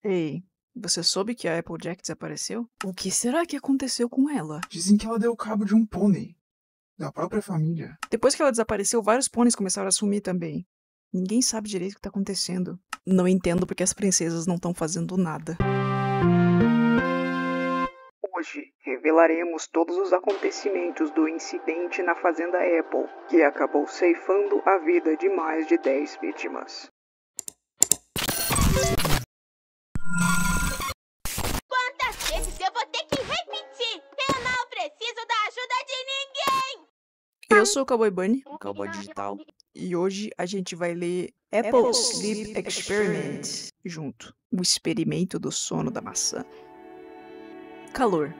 Ei, você soube que a Applejack desapareceu? O que será que aconteceu com ela? Dizem que ela deu cabo de um pônei da própria família. Depois que ela desapareceu, vários pôneis começaram a sumir também. Ninguém sabe direito o que tá acontecendo. Não entendo porque as princesas não estão fazendo nada. Hoje revelaremos todos os acontecimentos do incidente na Fazenda Apple, que acabou ceifando a vida de mais de 10 vítimas. Quantas vezes eu vou ter que repetir? Eu não preciso da ajuda de ninguém! Eu sou o Cowboy Bunny, o Cowboy Digital, e hoje a gente vai ler Apple Sleep Experiment junto, o experimento do sono da maçã. Calor.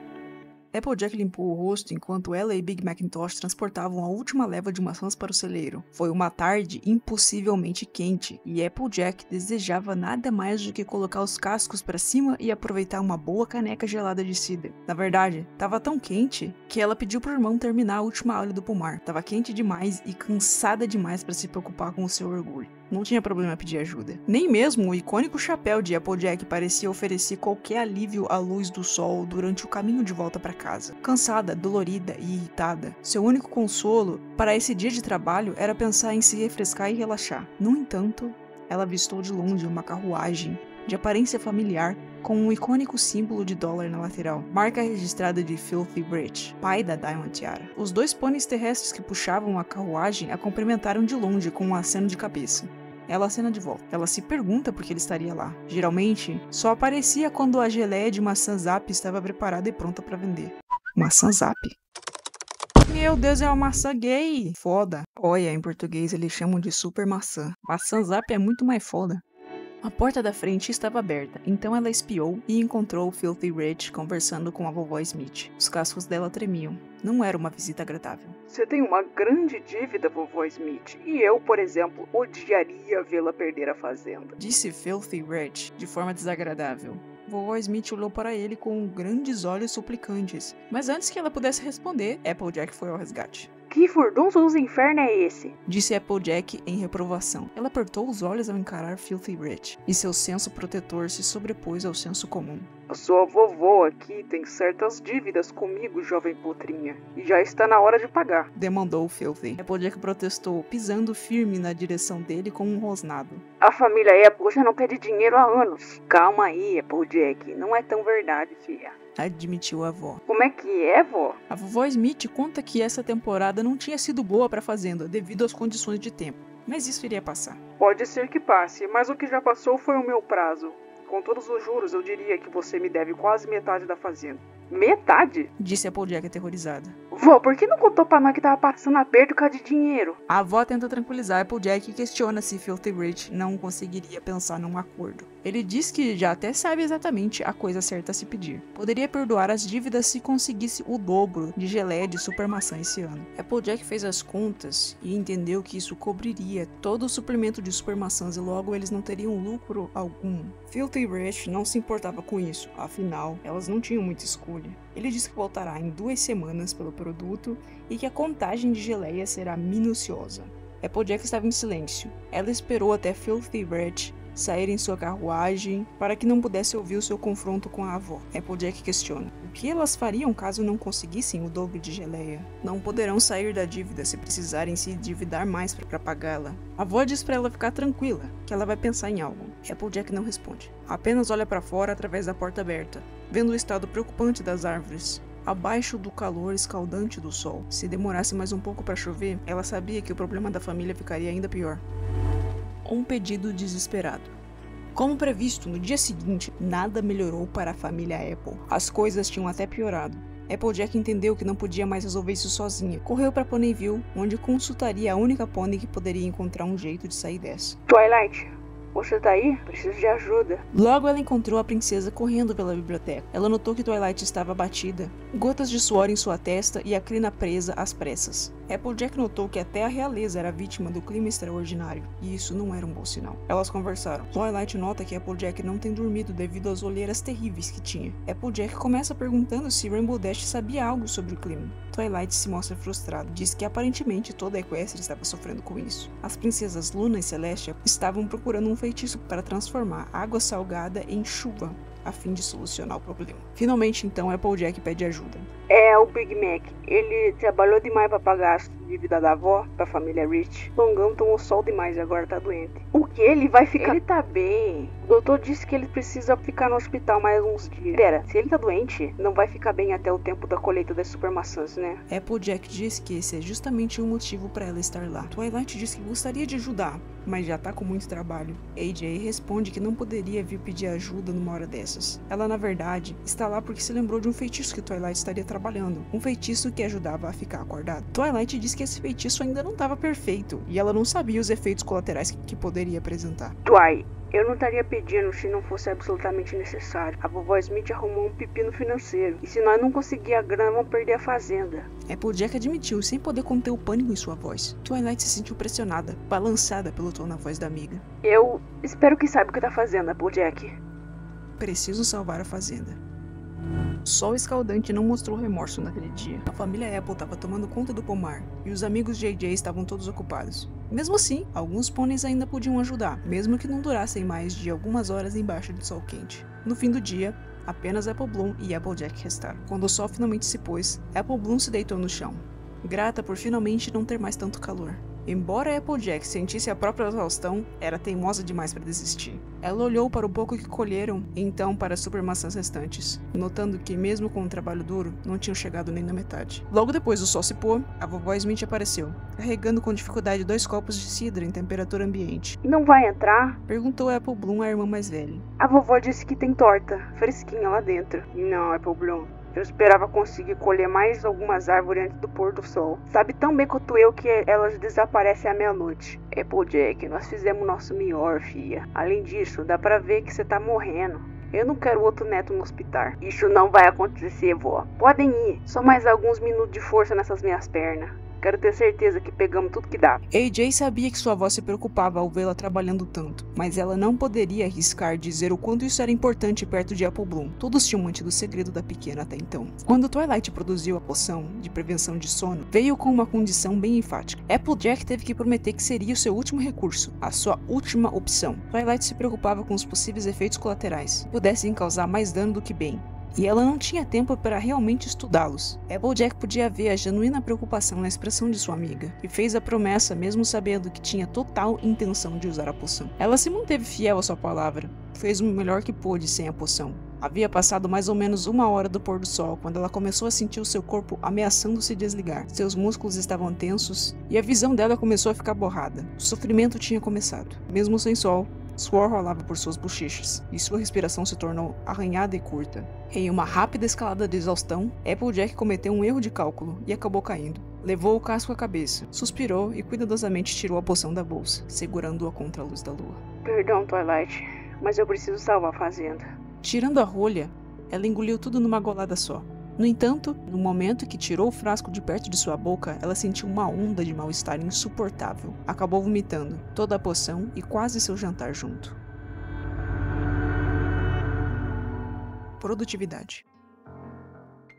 Applejack limpou o rosto enquanto ela e Big Macintosh transportavam a última leva de maçãs para o celeiro. Foi uma tarde impossivelmente quente, e Applejack desejava nada mais do que colocar os cascos para cima e aproveitar uma boa caneca gelada de cider. Na verdade, estava tão quente que ela pediu pro irmão terminar a última aula do pomar. Tava quente demais e cansada demais para se preocupar com o seu orgulho. Não tinha problema pedir ajuda. Nem mesmo o icônico chapéu de Applejack parecia oferecer qualquer alívio à luz do sol durante o caminho de volta para casa. Cansada, dolorida e irritada, seu único consolo para esse dia de trabalho era pensar em se refrescar e relaxar. No entanto, ela avistou de longe uma carruagem de aparência familiar com um icônico símbolo de dólar na lateral, marca registrada de Filthy Rich, pai da Diamond Tiara. Os dois pôneis terrestres que puxavam a carruagem a cumprimentaram de longe com um aceno de cabeça. Ela acena de volta. Ela se pergunta por que ele estaria lá. Geralmente, só aparecia quando a geleia de maçã Zap estava preparada e pronta para vender. Maçã Zap? Meu Deus, é uma maçã gay! Foda. Olha, em português eles chamam de super maçã. Maçã Zap é muito mais foda. A porta da frente estava aberta, então ela espiou e encontrou o Filthy Rich conversando com a vovó Smith. Os cascos dela tremiam. Não era uma visita agradável. Você tem uma grande dívida, vovó Smith, e eu, por exemplo, odiaria vê-la perder a fazenda, disse Filthy Rich de forma desagradável. Vovó Smith olhou para ele com grandes olhos suplicantes, mas antes que ela pudesse responder, Applejack foi ao resgate. Que furdunço dos infernos é esse? Disse Applejack em reprovação. Ela apertou os olhos ao encarar Filthy Rich, e seu senso protetor se sobrepôs ao senso comum. A sua vovó aqui tem certas dívidas comigo, jovem potrinha, e já está na hora de pagar, demandou Filthy. Applejack protestou, pisando firme na direção dele com um rosnado. A família Apple já não pede dinheiro há anos. Calma aí, Applejack, não é tão verdade, filha, admitiu a avó. Como é que é, vó? A vovó Smith conta que essa temporada não tinha sido boa para a fazenda devido às condições de tempo, mas isso iria passar. Pode ser que passe, mas o que já passou foi o meu prazo. Com todos os juros, eu diria que você me deve quase metade da fazenda. Metade? Disse Applejack aterrorizada. Vó, por que não contou pra nós que tava passando aperto por causa de dinheiro? A avó tenta tranquilizar Applejack e questiona se Filthy Rich não conseguiria pensar num acordo. Ele diz que já até sabe exatamente a coisa certa a se pedir. Poderia perdoar as dívidas se conseguisse o dobro de geleia de super maçã esse ano. Applejack fez as contas e entendeu que isso cobriria todo o suplemento de super maçãs e logo eles não teriam lucro algum. Filthy Rich não se importava com isso, afinal, elas não tinham muita escolha. Ele disse que voltará em 2 semanas pelo produto e que a contagem de geleia será minuciosa. Applejack estava em silêncio. Ela esperou até Filthy Rich sair em sua carruagem para que não pudesse ouvir o seu confronto com a avó. Applejack questiona: o que elas fariam caso não conseguissem o dobro de geleia? Não poderão sair da dívida se precisarem se endividar mais para pagá-la. A avó diz para ela ficar tranquila, que ela vai pensar em algo. Applejack não responde. Apenas olha para fora através da porta aberta, vendo o estado preocupante das árvores. Abaixo do calor escaldante do sol. Se demorasse mais um pouco para chover, ela sabia que o problema da família ficaria ainda pior. Um pedido desesperado. Como previsto, no dia seguinte, nada melhorou para a família Apple. As coisas tinham até piorado. Applejack entendeu que não podia mais resolver isso sozinha. Correu para Ponyville, onde consultaria a única pônei que poderia encontrar um jeito de sair dessa. Twilight, você tá aí? Preciso de ajuda. Logo ela encontrou a princesa correndo pela biblioteca. Ela notou que Twilight estava abatida, gotas de suor em sua testa e a crina presa às pressas. Applejack notou que até a realeza era vítima do clima extraordinário, e isso não era um bom sinal. Elas conversaram. Twilight nota que Applejack não tem dormido devido às olheiras terríveis que tinha. Applejack começa perguntando se Rainbow Dash sabia algo sobre o clima. Twilight se mostra frustrado, diz que aparentemente toda a Equestria estava sofrendo com isso. As princesas Luna e Celestia estavam procurando um feitiço para transformar água salgada em chuva, a fim de solucionar o problema. Finalmente, então, Applejack pede ajuda. O Big Mac, ele trabalhou demais pra pagar a dívida da avó, pra família Rich. Longão tomou sol demais e agora tá doente. O que? Ele vai ficar? Ele tá bem. O doutor disse que ele precisa ficar no hospital mais uns dias. Pera, se ele tá doente, não vai ficar bem até o tempo da colheita das super maçãs, né? Applejack diz que esse é justamente o motivo pra ela estar lá. Twilight diz que gostaria de ajudar, mas já tá com muito trabalho. AJ responde que não poderia vir pedir ajuda numa hora dessas. Ela, na verdade, está lá porque se lembrou de um feitiço que Twilight estaria trabalhando. Um feitiço que ajudava a ficar acordado. Twilight diz que esse feitiço ainda não estava perfeito, e ela não sabia os efeitos colaterais que poderia apresentar. Twi, eu não estaria pedindo se não fosse absolutamente necessário. A vovó Smith arrumou um pepino financeiro, e se nós não conseguir a grana, vamos perder a fazenda. Applejack admitiu, sem poder conter o pânico em sua voz. Twilight se sentiu pressionada, balançada pelo tom na voz da amiga. Eu espero que saiba o que tá fazendo, Applejack. Preciso salvar a fazenda. O sol escaldante não mostrou remorso naquele dia. A família Apple estava tomando conta do pomar, e os amigos JJ estavam todos ocupados. Mesmo assim, alguns pôneis ainda podiam ajudar, mesmo que não durassem mais de algumas horas embaixo do sol quente. No fim do dia, apenas Apple Bloom e Applejack restaram. Quando o sol finalmente se pôs, Apple Bloom se deitou no chão, grata por finalmente não ter mais tanto calor. Embora Applejack sentisse a própria exaustão, era teimosa demais para desistir. Ela olhou para o pouco que colheram e então para as super maçãs restantes, notando que mesmo com o trabalho duro, não tinham chegado nem na metade. Logo depois do sol se pôr, a vovó Smith apareceu, carregando com dificuldade 2 copos de cidra em temperatura ambiente. Não vai entrar? Perguntou Apple Bloom à irmã mais velha. A vovó disse que tem torta, fresquinha lá dentro. Não, Apple Bloom. Eu esperava conseguir colher mais algumas árvores antes do pôr do sol. Sabe tão bem quanto eu que elas desaparecem à meia-noite. Applejack, nós fizemos nosso melhor, filha. Além disso, dá pra ver que você tá morrendo. Eu não quero outro neto no hospital. Isso não vai acontecer, vó. Podem ir. Só mais alguns minutos de força nessas minhas pernas. Quero ter certeza que pegamos tudo que dá. AJ sabia que sua avó se preocupava ao vê-la trabalhando tanto, mas ela não poderia arriscar dizer o quanto isso era importante perto de Apple Bloom. Todos tinham mantido o segredo da pequena até então. Quando Twilight produziu a poção de prevenção de sono, veio com uma condição bem enfática. Applejack teve que prometer que seria o seu último recurso, a sua última opção. Twilight se preocupava com os possíveis efeitos colaterais, que pudessem causar mais dano do que bem. E ela não tinha tempo para realmente estudá-los. Applejack podia ver a genuína preocupação na expressão de sua amiga, e fez a promessa mesmo sabendo que tinha total intenção de usar a poção. Ela se manteve fiel à sua palavra, fez o melhor que pôde sem a poção. Havia passado mais ou menos 1 hora do pôr do sol quando ela começou a sentir o seu corpo ameaçando se desligar. Seus músculos estavam tensos e a visão dela começou a ficar borrada. O sofrimento tinha começado. Mesmo sem sol, suor rolava por suas bochechas, e sua respiração se tornou arranhada e curta. Em uma rápida escalada de exaustão, Applejack cometeu um erro de cálculo e acabou caindo. Levou o casco à cabeça, suspirou e cuidadosamente tirou a poção da bolsa, segurando-a contra a luz da lua. Perdão, Twilight, mas eu preciso salvar a fazenda. Tirando a rolha, ela engoliu tudo numa golada só. No entanto, no momento que tirou o frasco de perto de sua boca, ela sentiu uma onda de mal-estar insuportável. Acabou vomitando toda a poção e quase seu jantar junto. Produtividade.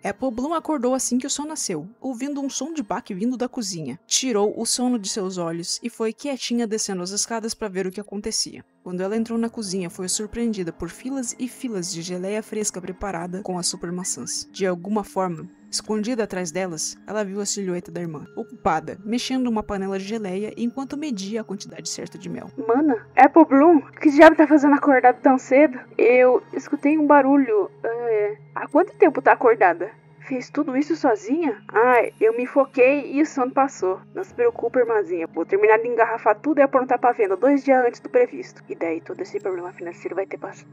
Apple Bloom acordou assim que o sol nasceu, ouvindo um som de baque vindo da cozinha. Tirou o sono de seus olhos e foi quietinha descendo as escadas para ver o que acontecia. Quando ela entrou na cozinha, foi surpreendida por filas e filas de geleia fresca preparada com as super maçãs. De alguma forma, escondida atrás delas, ela viu a silhueta da irmã, ocupada, mexendo uma panela de geleia enquanto media a quantidade certa de mel. Mana, Apple Bloom, o que diabo tá fazendo acordado tão cedo? Eu escutei um barulho. Há quanto tempo tá acordada? Fez tudo isso sozinha? Eu me foquei e o sono passou. Não se preocupe, irmãzinha. Vou terminar de engarrafar tudo e aprontar pra venda 2 dias antes do previsto. E daí todo esse problema financeiro vai ter passado.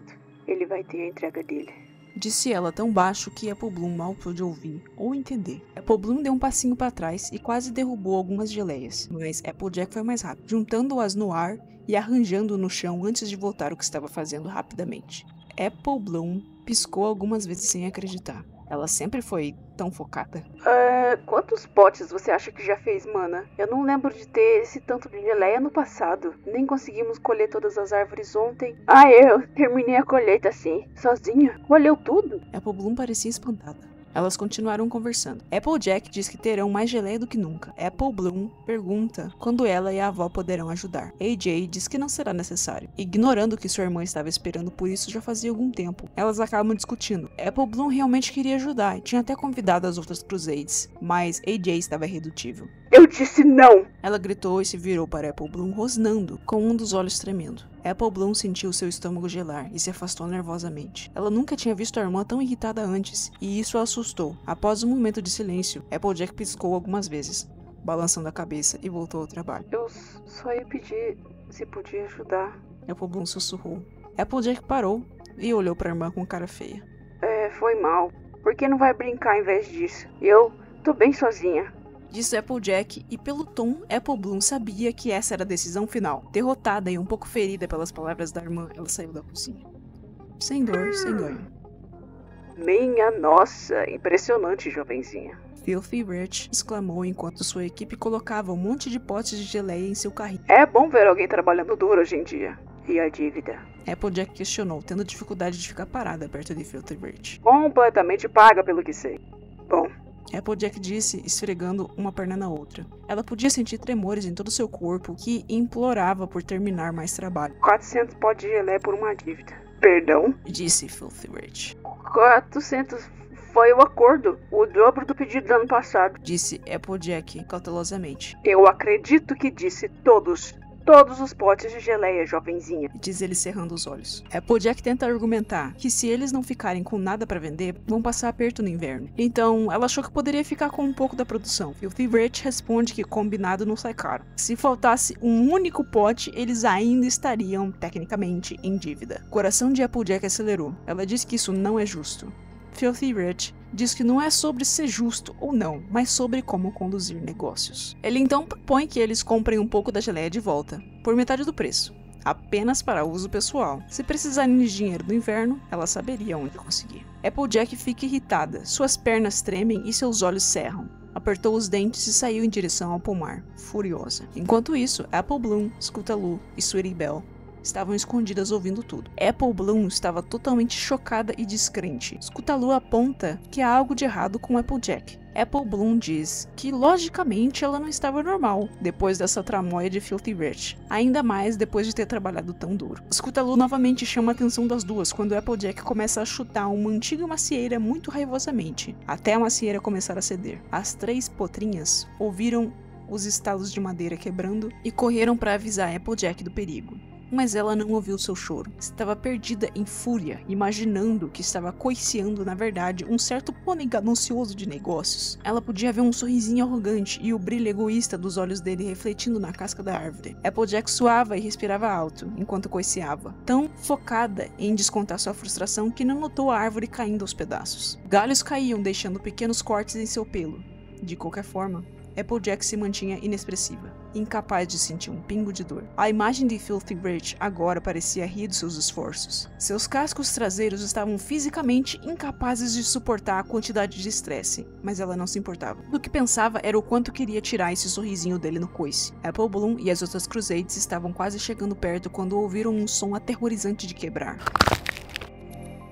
Ele vai ter a entrega dele. Disse ela tão baixo que Apple Bloom mal pôde ouvir ou entender. Apple Bloom deu um passinho para trás e quase derrubou algumas geleias, mas Applejack foi mais rápido, juntando-as no ar e arranjando no chão antes de voltar o que estava fazendo rapidamente. Apple Bloom piscou algumas vezes sem acreditar. Ela sempre foi tão focada. Quantos potes você acha que já fez, mana? Eu não lembro de ter esse tanto de geleia no passado. Nem conseguimos colher todas as árvores ontem. Eu terminei a colheita assim, sozinha. Colheu tudo? Apple Bloom parecia espantada. Elas continuaram conversando. Applejack diz que terão mais geleia do que nunca. Apple Bloom pergunta quando ela e a avó poderão ajudar. AJ diz que não será necessário, ignorando que sua irmã estava esperando por isso já fazia algum tempo. Elas acabam discutindo. Apple Bloom realmente queria ajudar e tinha até convidado as outras Crusades, mas AJ estava irredutível. Eu disse não! Ela gritou e se virou para Apple Bloom rosnando, com um dos olhos tremendo. Apple Bloom sentiu seu estômago gelar e se afastou nervosamente. Ela nunca tinha visto a irmã tão irritada antes, e isso a assustou. Após um momento de silêncio, Applejack piscou algumas vezes, balançando a cabeça, e voltou ao trabalho. Eu só ia pedir se podia ajudar. Apple Bloom sussurrou. Applejack parou e olhou para a irmã com cara feia. Foi mal. Por que não vai brincar em vez disso? Eu tô bem sozinha. Disse Applejack, e pelo tom, Apple Bloom sabia que essa era a decisão final. Derrotada e um pouco ferida pelas palavras da irmã, ela saiu da cozinha. Sem dor, sem ganho. Minha nossa, impressionante, jovenzinha. Filthy Rich exclamou enquanto sua equipe colocava um monte de potes de geleia em seu carrinho. É bom ver alguém trabalhando duro hoje em dia. E a dívida? Applejack questionou, tendo dificuldade de ficar parada perto de Filthy Rich. Completamente paga pelo que sei. Bom. Applejack disse, esfregando uma perna na outra. Ela podia sentir tremores em todo seu corpo que implorava por terminar mais trabalho. 400 potes de geleia por uma dívida. Perdão? Disse Filthy Rich. 400 foi o acordo. O dobro do pedido do ano passado. Disse Applejack cautelosamente. Eu acredito que disse todos os potes de geleia, jovenzinha. Diz ele cerrando os olhos. Applejack tenta argumentar que se eles não ficarem com nada para vender, vão passar aperto no inverno. Então, ela achou que poderia ficar com um pouco da produção. Filthy Rich responde que combinado não sai caro. Se faltasse um único pote, eles ainda estariam, tecnicamente, em dívida. O coração de Applejack acelerou. Ela diz que isso não é justo. Filthy Rich diz que não é sobre ser justo ou não, mas sobre como conduzir negócios. Ele então propõe que eles comprem um pouco da geleia de volta, por metade do preço, apenas para uso pessoal. Se precisarem de dinheiro no inverno, ela saberia onde conseguir. Applejack fica irritada, suas pernas tremem e seus olhos cerram. Apertou os dentes e saiu em direção ao pomar, furiosa. Enquanto isso, Apple Bloom, Scootaloo e Sweetie Belle estavam escondidas ouvindo tudo. Apple Bloom estava totalmente chocada e descrente. Scootaloo aponta que há algo de errado com Applejack. Apple Bloom diz que, logicamente, ela não estava normal depois dessa tramóia de Filthy Rich, ainda mais depois de ter trabalhado tão duro. Scootaloo novamente chama a atenção das duas quando Applejack começa a chutar uma antiga macieira muito raivosamente, até a macieira começar a ceder. As três potrinhas ouviram os estalos de madeira quebrando e correram para avisar Applejack do perigo. Mas ela não ouviu seu choro. Estava perdida em fúria, imaginando que estava coiciando, na verdade, um certo pônei ganancioso de negócios. Ela podia ver um sorrisinho arrogante e o brilho egoísta dos olhos dele refletindo na casca da árvore. Applejack suava e respirava alto, enquanto coiciava, tão focada em descontar sua frustração que não notou a árvore caindo aos pedaços. Galhos caíam, deixando pequenos cortes em seu pelo. De qualquer forma, Applejack se mantinha inexpressiva, incapaz de sentir um pingo de dor. A imagem de Filthy Rich agora parecia rir dos seus esforços. Seus cascos traseiros estavam fisicamente incapazes de suportar a quantidade de estresse, mas ela não se importava. O que pensava era o quanto queria tirar esse sorrisinho dele no coice. Apple Bloom e as outras Crusades estavam quase chegando perto quando ouviram um som aterrorizante de quebrar.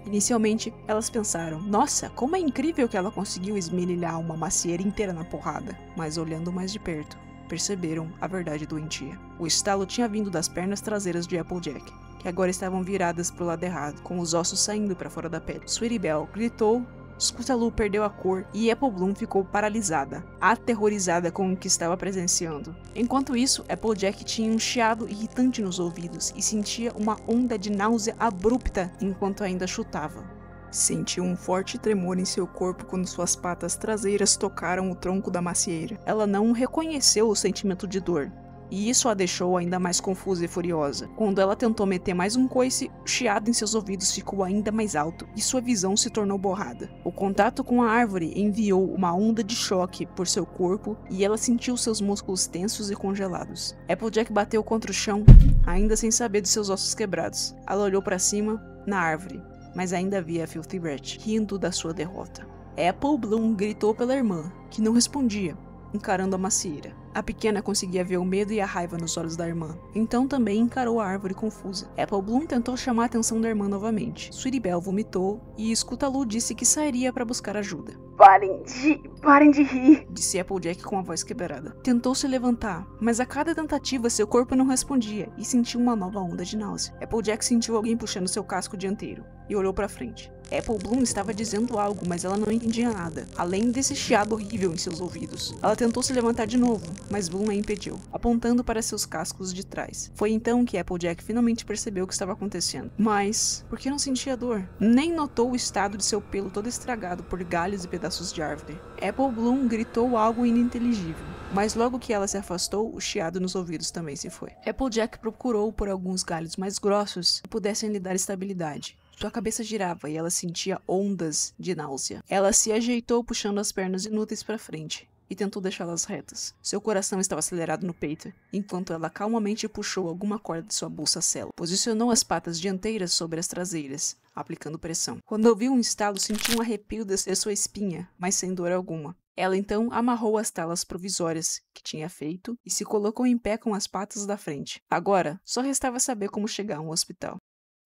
Inicialmente, elas pensaram, nossa, como é incrível que ela conseguiu esmerilhar uma macieira inteira na porrada. Mas olhando mais de perto, perceberam a verdade doentia. O estalo tinha vindo das pernas traseiras de Applejack, que agora estavam viradas pro lado errado, com os ossos saindo para fora da pele. Sweetie Belle gritou, Scootaloo perdeu a cor e Apple Bloom ficou paralisada, aterrorizada com o que estava presenciando. Enquanto isso, Applejack tinha um chiado irritante nos ouvidos e sentia uma onda de náusea abrupta enquanto ainda chutava. Sentiu um forte tremor em seu corpo quando suas patas traseiras tocaram o tronco da macieira. Ela não reconheceu o sentimento de dor, e isso a deixou ainda mais confusa e furiosa. Quando ela tentou meter mais um coice, o chiado em seus ouvidos ficou ainda mais alto e sua visão se tornou borrada. O contato com a árvore enviou uma onda de choque por seu corpo e ela sentiu seus músculos tensos e congelados. Applejack bateu contra o chão, ainda sem saber de seus ossos quebrados. Ela olhou para cima, na árvore, mas ainda via Filthy Rich, rindo da sua derrota. Apple Bloom gritou pela irmã, que não respondia. encarando a macieira. A pequena conseguia ver o medo e a raiva nos olhos da irmã, então também encarou a árvore confusa. Apple Bloom tentou chamar a atenção da irmã novamente. Sweetie Belle vomitou e Scootaloo disse que sairia para buscar ajuda. Parem de rir, disse Applejack com a voz quebrada. Tentou se levantar, mas a cada tentativa seu corpo não respondia e sentiu uma nova onda de náusea. Applejack sentiu alguém puxando seu casco dianteiro e olhou para frente. Apple Bloom estava dizendo algo, mas ela não entendia nada, além desse chiado horrível em seus ouvidos. Ela tentou se levantar de novo, mas Bloom a impediu, apontando para seus cascos de trás. Foi então que Applejack finalmente percebeu o que estava acontecendo. Mas, por que não sentia dor? Nem notou o estado de seu pelo todo estragado por galhos e pedaços de árvore. Apple Bloom gritou algo ininteligível, mas logo que ela se afastou, o chiado nos ouvidos também se foi. Applejack procurou por alguns galhos mais grossos que pudessem lhe dar estabilidade. Sua cabeça girava e ela sentia ondas de náusea. Ela se ajeitou puxando as pernas inúteis para frente e tentou deixá-las retas. Seu coração estava acelerado no peito, enquanto ela calmamente puxou alguma corda de sua bolsa sela. Posicionou as patas dianteiras sobre as traseiras, aplicando pressão. Quando ouviu um estalo, sentiu um arrepio descer sua espinha, mas sem dor alguma. Ela então amarrou as talas provisórias que tinha feito e se colocou em pé com as patas da frente. Agora, só restava saber como chegar a um hospital.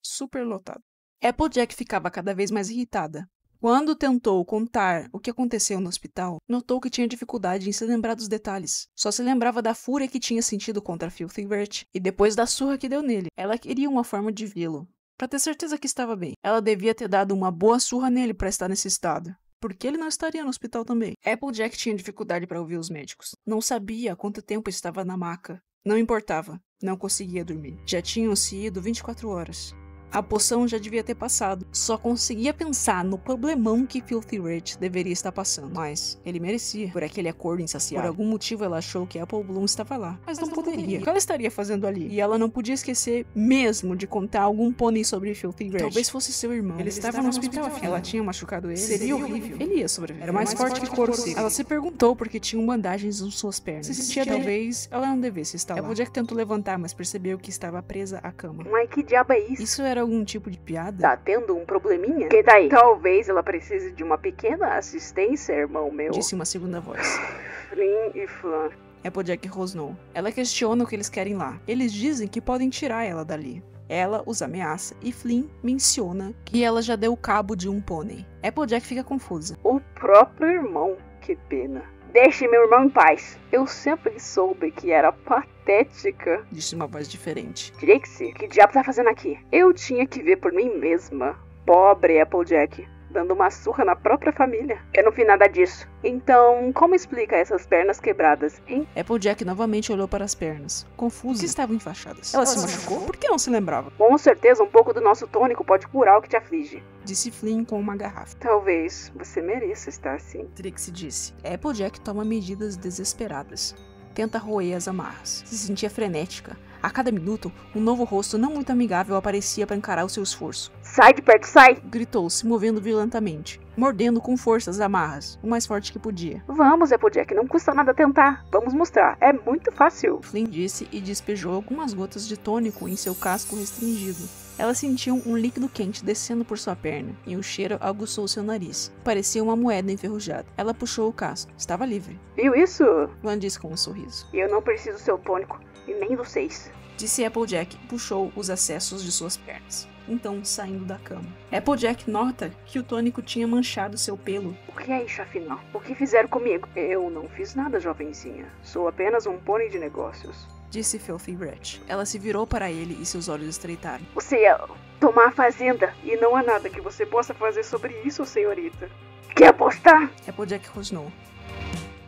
Superlotado. Applejack ficava cada vez mais irritada. Quando tentou contar o que aconteceu no hospital, notou que tinha dificuldade em se lembrar dos detalhes. Só se lembrava da fúria que tinha sentido contra Filthy Rich e depois da surra que deu nele. Ela queria uma forma de vê-lo, para ter certeza que estava bem. Ela devia ter dado uma boa surra nele para estar nesse estado. Porque ele não estaria no hospital também. Applejack tinha dificuldade para ouvir os médicos. Não sabia há quanto tempo estava na maca. Não importava. Não conseguia dormir. Já tinham se ido 24 horas. A poção já devia ter passado. Só conseguia pensar no problemão que Filthy Rich deveria estar passando. Mas ele merecia, por aquele acordo insaciável. Por algum motivo ela achou que Apple Bloom estava lá. Mas não poderia. O que ela estaria fazendo ali? E ela não podia esquecer mesmo de contar algum pônei sobre Filthy Rich. Talvez fosse seu irmão. Ele estava no hospital. Ela tinha machucado ele. Seria horrível. Ele ia sobreviver. Era mais forte que couro seco. Ela se perguntou por que tinham bandagens nas suas pernas. Se sentia talvez ela não devesse estar lá. Applejack tentou levantar, mas percebeu que estava presa à cama. Mas que diabo é isso? Isso era algum tipo de piada? Tá tendo um probleminha? Que daí? Talvez ela precise de uma pequena assistência, irmão meu. Disse uma segunda voz. Flynn e Flan. Applejack rosnou. Ela questiona o que eles querem lá. Eles dizem que podem tirar ela dali. Ela os ameaça e Flynn menciona que ela já deu cabo de um pônei. Applejack fica confusa. O próprio irmão. Que pena. Deixe meu irmão em paz. Eu sempre soube que era patética. Disse uma voz diferente. Trixie, que diabo tá fazendo aqui? Eu tinha que ver por mim mesma. Pobre Applejack. Dando uma surra na própria família. Eu não vi nada disso. Então, como explica essas pernas quebradas, hein? Applejack novamente olhou para as pernas, confusa. Que estavam enfaixadas. Ela se machucou? Por que não se lembrava? Com certeza um pouco do nosso tônico pode curar o que te aflige. Disse Flynn com uma garrafa. Talvez você mereça estar assim. Trixie disse. Applejack toma medidas desesperadas. Tenta roer as amarras. Se sentia frenética. A cada minuto, um novo rosto não muito amigável aparecia para encarar o seu esforço. Sai de perto, sai! Gritou, se movendo violentamente, mordendo com força as amarras, o mais forte que podia. Vamos, Applejack, não custa nada tentar. Vamos mostrar, é muito fácil. Flynn disse e despejou algumas gotas de tônico em seu casco restringido. Ela sentiu um líquido quente descendo por sua perna, e o cheiro aguçou seu nariz. Parecia uma moeda enferrujada. Ela puxou o casco. Estava livre. Viu isso? Flynn disse com um sorriso. E eu não preciso do seu tônico, e nem do 6. Disse Applejack e puxou os acessos de suas pernas. Então, saindo da cama. Applejack nota que o tônico tinha manchado seu pelo. O que é isso, afinal? O que fizeram comigo? Eu não fiz nada, jovenzinha. Sou apenas um pônei de negócios. Disse Filthy Rich. Ela se virou para ele e seus olhos estreitaram. Você ia tomar a fazenda, e não há nada que você possa fazer sobre isso, senhorita. Quer apostar? Applejack rosnou.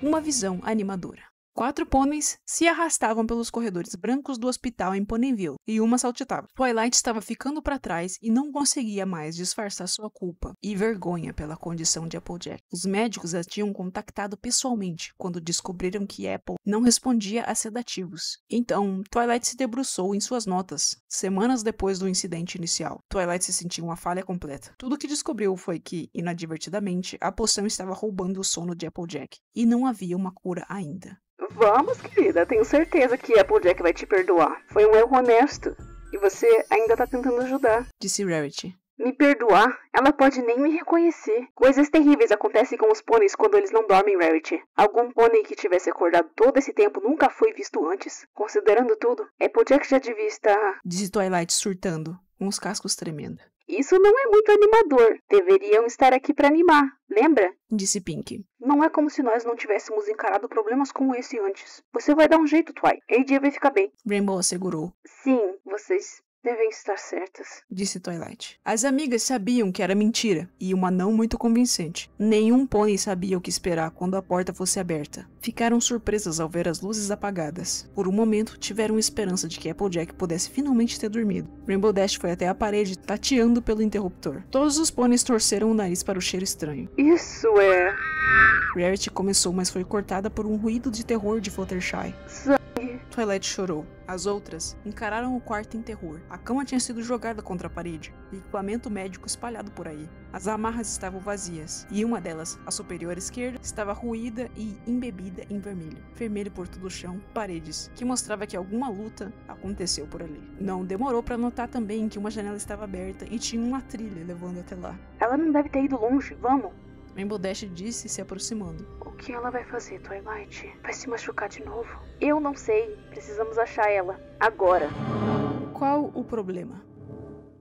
Uma visão animadora. 4 pôneis se arrastavam pelos corredores brancos do hospital em Ponyville, e uma saltitava. Twilight estava ficando para trás e não conseguia mais disfarçar sua culpa e vergonha pela condição de Applejack. Os médicos a tinham contactado pessoalmente quando descobriram que Apple não respondia a sedativos. Então, Twilight se debruçou em suas notas, semanas depois do incidente inicial. Twilight se sentiu uma falha completa. Tudo o que descobriu foi que, inadvertidamente, a poção estava roubando o sono de Applejack, e não havia uma cura ainda. Vamos, querida. Tenho certeza que Applejack vai te perdoar. Foi um erro honesto. E você ainda tá tentando ajudar. Disse Rarity. Me perdoar? Ela pode nem me reconhecer. Coisas terríveis acontecem com os pôneis quando eles não dormem, Rarity. Algum pônei que tivesse acordado todo esse tempo nunca foi visto antes. Considerando tudo, Applejack já devia estar... Disse Twilight surtando, com os cascos tremendo. Isso não é muito animador. Deveriam estar aqui para animar, lembra? Disse Pink. Não é como se nós não tivéssemos encarado problemas como esse antes. Você vai dar um jeito, Twi. AJ vai ficar bem. Rainbow assegurou. Sim, vocês devem estar certas, disse Twilight. As amigas sabiam que era mentira, e uma não muito convincente. Nenhum pônei sabia o que esperar quando a porta fosse aberta. Ficaram surpresas ao ver as luzes apagadas. Por um momento, tiveram esperança de que Applejack pudesse finalmente ter dormido. Rainbow Dash foi até a parede, tateando pelo interruptor. Todos os pôneis torceram o nariz para o cheiro estranho. Isso é... Rarity começou, mas foi cortada por um ruído de terror de Fluttershy. Twilight chorou. As outras encararam o quarto em terror. A cama tinha sido jogada contra a parede, e equipamento médico espalhado por aí. As amarras estavam vazias, e uma delas, a superior esquerda, estava ruída e embebida em vermelho. Vermelho por todo o chão, paredes, que mostrava que alguma luta aconteceu por ali. Não demorou para notar também que uma janela estava aberta e tinha uma trilha levando até lá. Ela não deve ter ido longe, vamos. Rainbow Dash disse, se aproximando. O que ela vai fazer, Twilight? Vai se machucar de novo? Eu não sei. Precisamos achar ela. Agora. Qual o problema?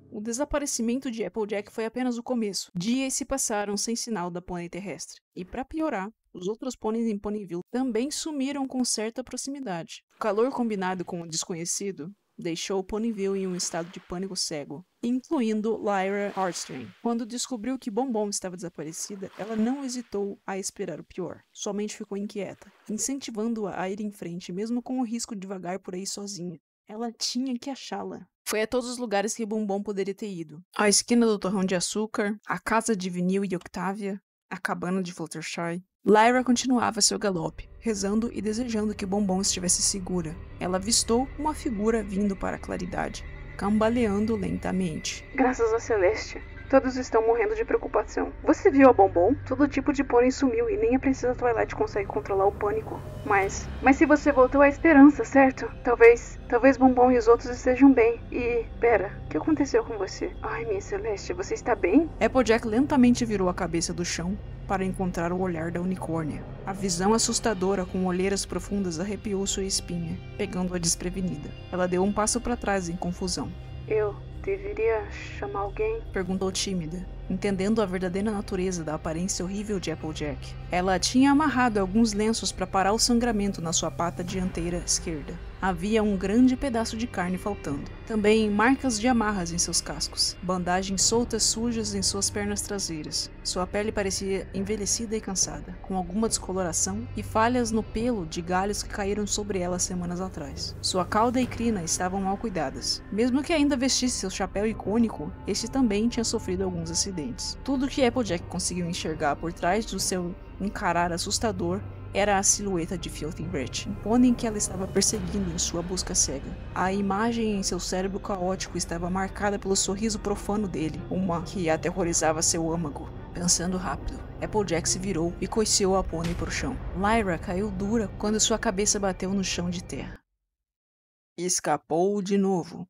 O desaparecimento de Applejack foi apenas o começo. Dias se passaram sem sinal da pônei terrestre. E para piorar, os outros pôneis em Ponyville também sumiram com certa proximidade. O calor combinado com o desconhecido deixou Ponyville em um estado de pânico cego, incluindo Lyra Heartstring. Quando descobriu que Bombom estava desaparecida, ela não hesitou a esperar o pior. Somente ficou inquieta, incentivando-a a ir em frente, mesmo com o risco de vagar por aí sozinha. Ela tinha que achá-la. Foi a todos os lugares que Bombom poderia ter ido. A esquina do Torrão de Açúcar, a casa de Vinil e Octavia, a cabana de Fluttershy. Lyra continuava seu galope, rezando e desejando que Bombom estivesse segura. Ela avistou uma figura vindo para a claridade, cambaleando lentamente. Graças a Celeste. Todos estão morrendo de preocupação. Você viu a Bombom? Todo tipo de pônei sumiu e nem a Princesa Twilight consegue controlar o pânico. Mas se você voltou à esperança, certo? Talvez Bombom e os outros estejam bem. E, pera, o que aconteceu com você? Ai, minha Celeste, você está bem? Applejack lentamente virou a cabeça do chão para encontrar o olhar da unicórnia. A visão assustadora com olheiras profundas arrepiou sua espinha, pegando-a desprevenida. Ela deu um passo para trás em confusão. Eu deveria chamar alguém? Perguntou tímida, entendendo a verdadeira natureza da aparência horrível de Applejack. Ela tinha amarrado alguns lenços para parar o sangramento na sua pata dianteira esquerda. Havia um grande pedaço de carne faltando. Também marcas de amarras em seus cascos, bandagens soltas sujas em suas pernas traseiras. Sua pele parecia envelhecida e cansada, com alguma descoloração e falhas no pelo de galhos que caíram sobre ela semanas atrás. Sua cauda e crina estavam mal cuidadas. Mesmo que ainda vestisse seu chapéu icônico, este também tinha sofrido alguns acidentes. Tudo que Applejack conseguiu enxergar por trás do seu encarar assustador era a silhueta de Filthy Rich, um pônei que ela estava perseguindo em sua busca cega. A imagem em seu cérebro caótico estava marcada pelo sorriso profano dele, uma que aterrorizava seu âmago. Pensando rápido, Applejack se virou e coiceou a pônei para o chão. Lyra caiu dura quando sua cabeça bateu no chão de terra. Escapou de novo.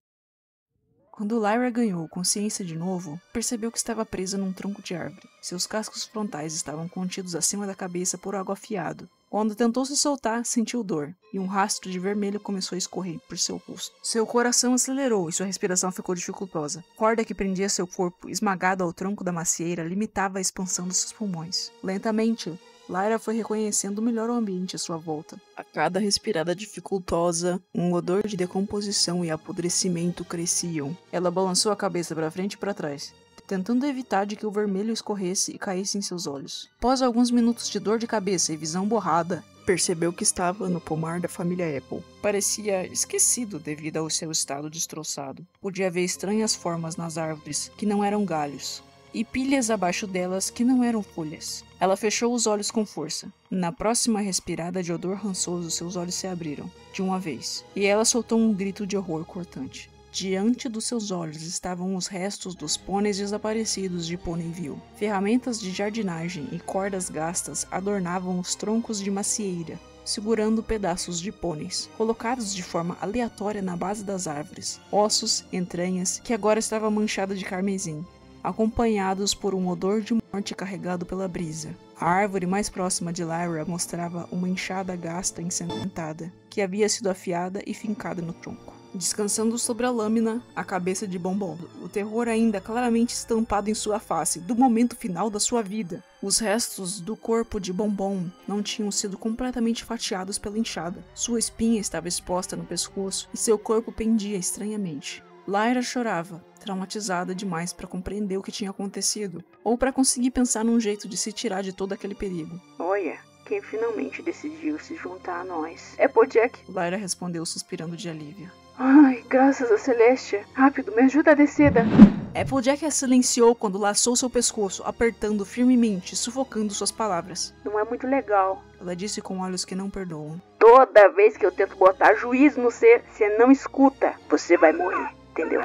Quando Lyra ganhou consciência de novo, percebeu que estava presa num tronco de árvore. Seus cascos frontais estavam contidos acima da cabeça por algo afiado. Quando tentou se soltar, sentiu dor, e um rastro de vermelho começou a escorrer por seu rosto. Seu coração acelerou e sua respiração ficou dificultosa. A corda que prendia seu corpo, esmagado ao tronco da macieira, limitava a expansão dos seus pulmões. Lentamente, Lyra foi reconhecendo melhor o ambiente à sua volta. A cada respirada dificultosa, um odor de decomposição e apodrecimento cresciam. Ela balançou a cabeça para frente e para trás, tentando evitar de que o vermelho escorresse e caísse em seus olhos. Após alguns minutos de dor de cabeça e visão borrada, percebeu que estava no pomar da família Apple. Parecia esquecido devido ao seu estado destroçado. Podia ver estranhas formas nas árvores, que não eram galhos, e pilhas abaixo delas que não eram folhas. Ela fechou os olhos com força. Na próxima respirada de odor rançoso, seus olhos se abriram, de uma vez, e ela soltou um grito de horror cortante. Diante dos seus olhos estavam os restos dos pôneis desaparecidos de Ponyville. Ferramentas de jardinagem e cordas gastas adornavam os troncos de macieira, segurando pedaços de pôneis, colocados de forma aleatória na base das árvores, ossos, entranhas, que agora estava manchada de carmesim. acompanhados por um odor de morte carregado pela brisa. A árvore mais próxima de Lyra mostrava uma enxada gasta e ensanguentada, que havia sido afiada e fincada no tronco. Descansando sobre a lâmina, a cabeça de Bombom, o terror ainda claramente estampado em sua face, do momento final da sua vida. Os restos do corpo de Bombom não tinham sido completamente fatiados pela enxada. Sua espinha estava exposta no pescoço e seu corpo pendia estranhamente. Lyra chorava, traumatizada demais para compreender o que tinha acontecido, ou para conseguir pensar num jeito de se tirar de todo aquele perigo. Olha, quem finalmente decidiu se juntar a nós. Applejack. Lyra respondeu suspirando de alívio. Ai, graças a Celestia. Rápido, me ajuda a descida. Applejack a silenciou quando laçou seu pescoço, apertando firmemente, sufocando suas palavras. Não é muito legal. Ela disse com olhos que não perdoam. Toda vez que eu tento botar juízo no ser, você não escuta. Você vai morrer, entendeu?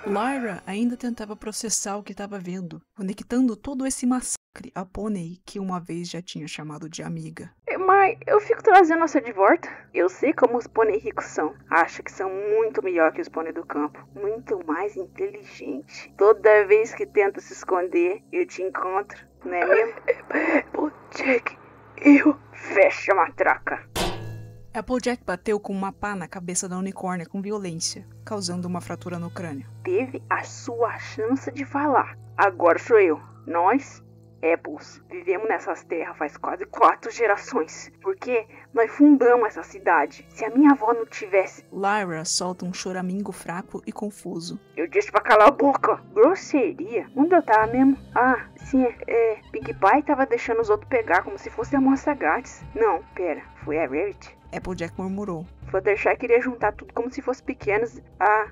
Lyra ainda tentava processar o que estava vendo, conectando todo esse massacre à pônei que uma vez já tinha chamado de amiga. Mas eu fico trazendo você de volta. Eu sei como os pônei ricos são. Acho que são muito melhor que os pônei do campo. Muito mais inteligentes. Toda vez que tento se esconder, eu te encontro, não é mesmo? Applejack, eu fecho a matraca. Applejack bateu com uma pá na cabeça da unicórnia com violência, causando uma fratura no crânio. Teve a sua chance de falar. Agora sou eu. Nós, Apples, vivemos nessas terras faz quase 4 gerações. Porque nós fundamos essa cidade. Se a minha avó não tivesse... Lyra solta um choramingo fraco e confuso. Eu disse pra calar a boca. Grosseria. Onde eu tava mesmo? Ah, sim, Pink Pie tava deixando os outros pegar como se fosse amostra grátis. Não, pera. Foi a Rarity? Applejack murmurou. Fluttershy queria juntar tudo como se fosse pequenas...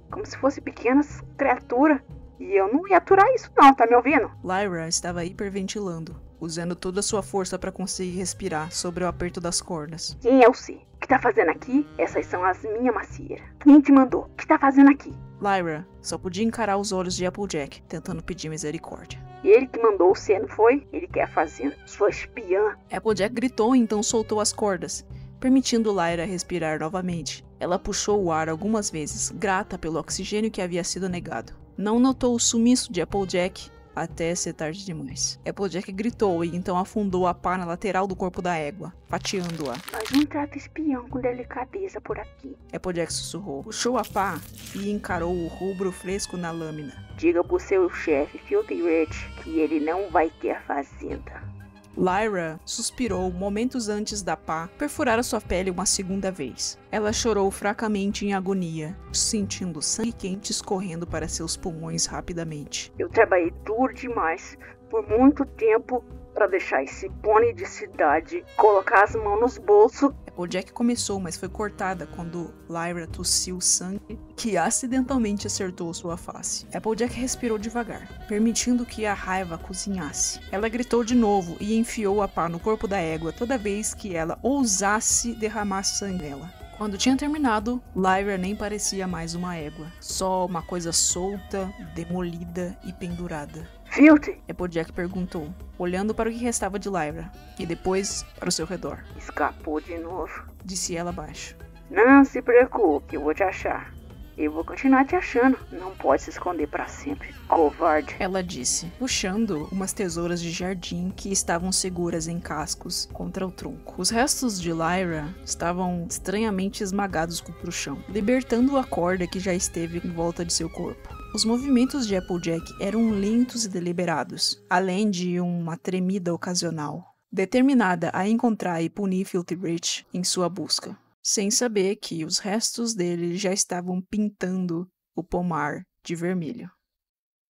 como se fosse pequenas criaturas. E eu não ia aturar isso não, tá me ouvindo? Lyra estava hiperventilando, usando toda a sua força para conseguir respirar sobre o aperto das cordas. Quem é você? O que tá fazendo aqui? Essas são as minhas macieiras. Quem te mandou? O que tá fazendo aqui? Lyra só podia encarar os olhos de Applejack, tentando pedir misericórdia. Ele que mandou você, não foi? Ele quer fazendo. Sua espiã. Applejack gritou e então soltou as cordas, permitindo Lyra respirar novamente. Ela puxou o ar algumas vezes, grata pelo oxigênio que havia sido negado. Não notou o sumiço de Applejack até ser tarde demais. Applejack gritou e então afundou a pá na lateral do corpo da égua, fatiando-a. Nós não trata espião com delicadeza por aqui. Applejack sussurrou. Puxou a pá e encarou o rubro fresco na lâmina. Diga pro seu chefe, Filthy Rich, que ele não vai ter a fazenda. Lyra suspirou momentos antes da pá perfurar a sua pele uma segunda vez. Ela chorou fracamente em agonia, sentindo sangue quente escorrendo para seus pulmões rapidamente. Eu trabalhei duro demais, por muito tempo, para deixar esse pônei de cidade colocar as mãos nos bolsos. Applejack começou, mas foi cortada quando Lyra tossiu sangue que acidentalmente acertou sua face. Applejack respirou devagar, permitindo que a raiva cozinhasse. Ela gritou de novo e enfiou a pá no corpo da égua toda vez que ela ousasse derramar sangue nela. Quando tinha terminado, Lyra nem parecia mais uma égua, só uma coisa solta, demolida e pendurada. Filthy! Applejack perguntou, olhando para o que restava de Lyra, e depois para o seu redor. Escapou de novo, disse ela baixo. Não se preocupe, eu vou te achar. Eu vou continuar te achando. Não pode se esconder para sempre, covarde. Ela disse, puxando umas tesouras de jardim que estavam seguras em cascos contra o tronco. Os restos de Lyra estavam estranhamente esmagados contra o chão, libertando a corda que já esteve em volta de seu corpo. Os movimentos de Applejack eram lentos e deliberados, além de uma tremida ocasional, determinada a encontrar e punir Filthy Rich em sua busca, sem saber que os restos dele já estavam pintando o pomar de vermelho.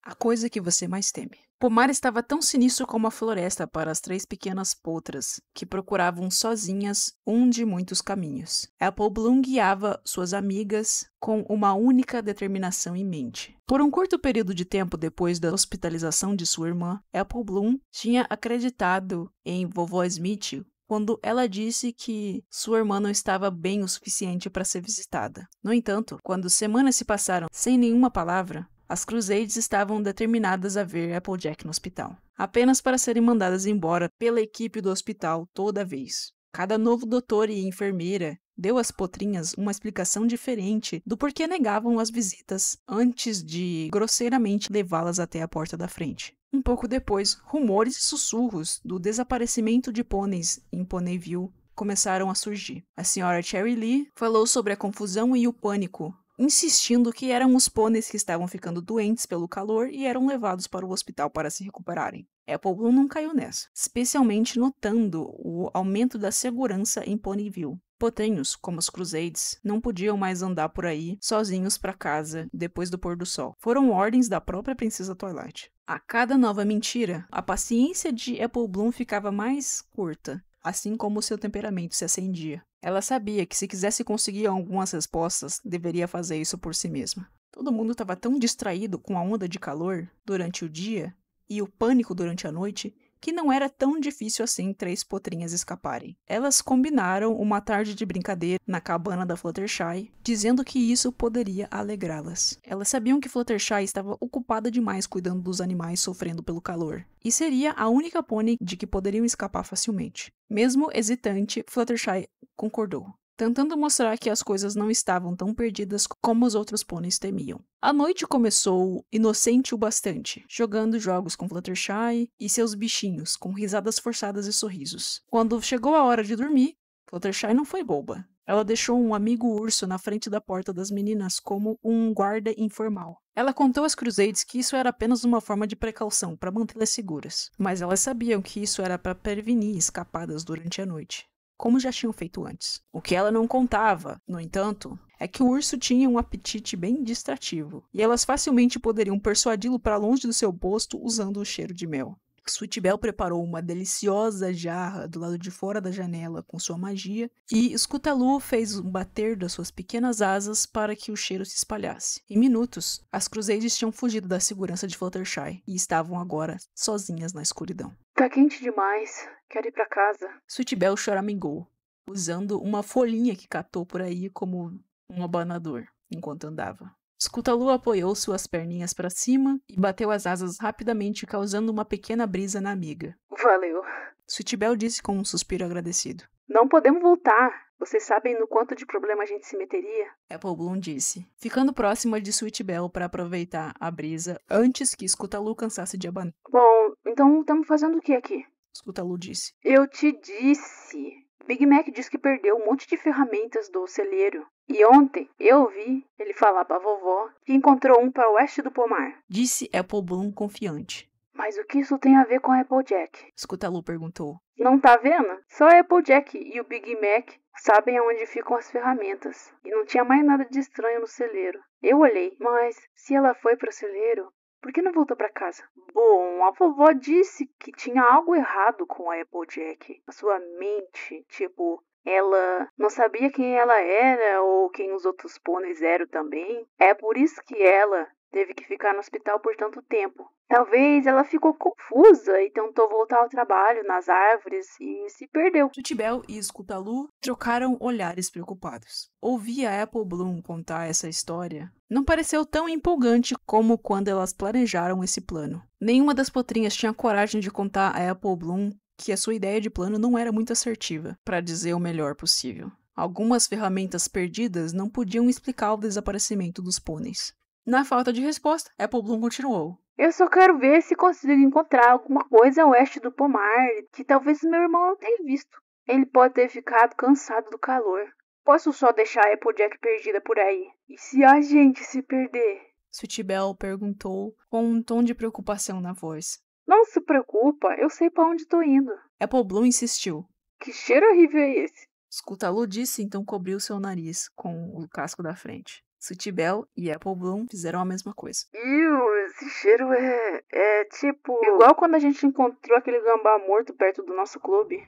A coisa que você mais teme. O pomar estava tão sinistro como a floresta para as 3 pequenas potras, que procuravam sozinhas um de muitos caminhos. Apple Bloom guiava suas amigas com uma única determinação em mente. Por um curto período de tempo depois da hospitalização de sua irmã, Apple Bloom tinha acreditado em vovó Smith quando ela disse que sua irmã não estava bem o suficiente para ser visitada. No entanto, quando semanas se passaram sem nenhuma palavra, as Crusades estavam determinadas a ver Applejack no hospital, apenas para serem mandadas embora pela equipe do hospital toda vez. Cada novo doutor e enfermeira deu às potrinhas uma explicação diferente do porquê negavam as visitas antes de grosseiramente levá-las até a porta da frente. Um pouco depois, rumores e sussurros do desaparecimento de pôneis em Ponyville começaram a surgir. A senhora Cherry Lee falou sobre a confusão e o pânico, insistindo que eram os pôneis que estavam ficando doentes pelo calor e eram levados para o hospital para se recuperarem. Apple Bloom não caiu nessa, especialmente notando o aumento da segurança em Ponyville. Potrinhos, como os Crusades, não podiam mais andar por aí sozinhos para casa depois do pôr do sol. Foram ordens da própria Princesa Twilight. A cada nova mentira, a paciência de Apple Bloom ficava mais curta, assim como seu temperamento se acendia. Ela sabia que se quisesse conseguir algumas respostas, deveria fazer isso por si mesma. Todo mundo estava tão distraído com a onda de calor durante o dia e o pânico durante a noite que não era tão difícil assim 3 potrinhas escaparem. Elas combinaram uma tarde de brincadeira na cabana da Fluttershy, dizendo que isso poderia alegrá-las. Elas sabiam que Fluttershy estava ocupada demais cuidando dos animais sofrendo pelo calor, e seria a única pônei de que poderiam escapar facilmente. Mesmo hesitante, Fluttershy concordou, tentando mostrar que as coisas não estavam tão perdidas como os outros pôneis temiam. A noite começou inocente o bastante, jogando jogos com Fluttershy e seus bichinhos, com risadas forçadas e sorrisos. Quando chegou a hora de dormir, Fluttershy não foi boba. Ela deixou um amigo urso na frente da porta das meninas como um guarda informal. Ela contou às Crusades que isso era apenas uma forma de precaução para mantê-las seguras, mas elas sabiam que isso era para prevenir escapadas durante a noite, como já tinham feito antes. O que ela não contava, no entanto, é que o urso tinha um apetite bem distrativo, e elas facilmente poderiam persuadi-lo para longe do seu posto usando o cheiro de mel. Sweet Belle preparou uma deliciosa jarra do lado de fora da janela com sua magia, e Scootaloo fez um bater das suas pequenas asas para que o cheiro se espalhasse. Em minutos, as Crusades tinham fugido da segurança de Fluttershy e estavam agora sozinhas na escuridão. Tá quente demais. Quero ir pra casa. Sweet Belle choramingou, usando uma folhinha que catou por aí como um abanador, enquanto andava. Scootaloo apoiou suas perninhas para cima e bateu as asas rapidamente, causando uma pequena brisa na amiga. Valeu. Sweet Belle disse com um suspiro agradecido. Não podemos voltar. Vocês sabem no quanto de problema a gente se meteria? Apple Bloom disse, ficando próxima de Sweet Belle para aproveitar a brisa antes que Scootaloo cansasse de abanar. Bom, então estamos fazendo o que aqui? Scootaloo disse. Eu te disse. Big Mac disse que perdeu um monte de ferramentas do celeiro. E ontem eu ouvi ele falar pra vovó que encontrou um para o oeste do pomar. Disse Apple Bloom confiante. Mas o que isso tem a ver com a Applejack? Scootaloo perguntou. Não tá vendo? Só a Applejack e o Big Mac sabem aonde ficam as ferramentas. E não tinha mais nada de estranho no celeiro. Eu olhei, mas se ela foi pro celeiro, por que não voltou pra casa? Bom, a vovó disse que tinha algo errado com a Applejack. A sua mente, tipo, ela não sabia quem ela era ou quem os outros pôneis eram também. É por isso que ela teve que ficar no hospital por tanto tempo. Talvez ela ficou confusa e tentou voltar ao trabalho nas árvores e se perdeu. Sweet Belle e Scootaloo trocaram olhares preocupados. Ouvir a Apple Bloom contar essa história não pareceu tão empolgante como quando elas planejaram esse plano. Nenhuma das potrinhas tinha coragem de contar a Apple Bloom que a sua ideia de plano não era muito assertiva, para dizer o melhor possível. Algumas ferramentas perdidas não podiam explicar o desaparecimento dos pôneis. Na falta de resposta, Apple Bloom continuou. Eu só quero ver se consigo encontrar alguma coisa a oeste do pomar que talvez meu irmão não tenha visto. Ele pode ter ficado cansado do calor. Posso só deixar a Applejack perdida por aí? E se a gente se perder? Sweet Belle perguntou com um tom de preocupação na voz. Não se preocupa, eu sei pra onde tô indo. Apple Bloom insistiu. Que cheiro horrível é esse? Scootaloo disse, então cobriu seu nariz com o casco da frente. Sweet Belle e Apple Bloom fizeram a mesma coisa. Esse cheiro é tipo... igual quando a gente encontrou aquele gambá morto perto do nosso clube.